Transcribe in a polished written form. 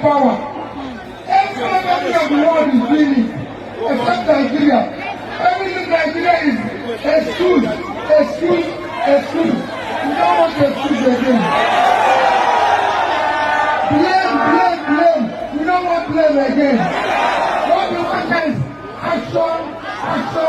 power. Every country of the world is doing it, except Nigeria. Everything Nigeria is excuse. We don't want to excuse again. Blame. We don't want blame again. What we want is action.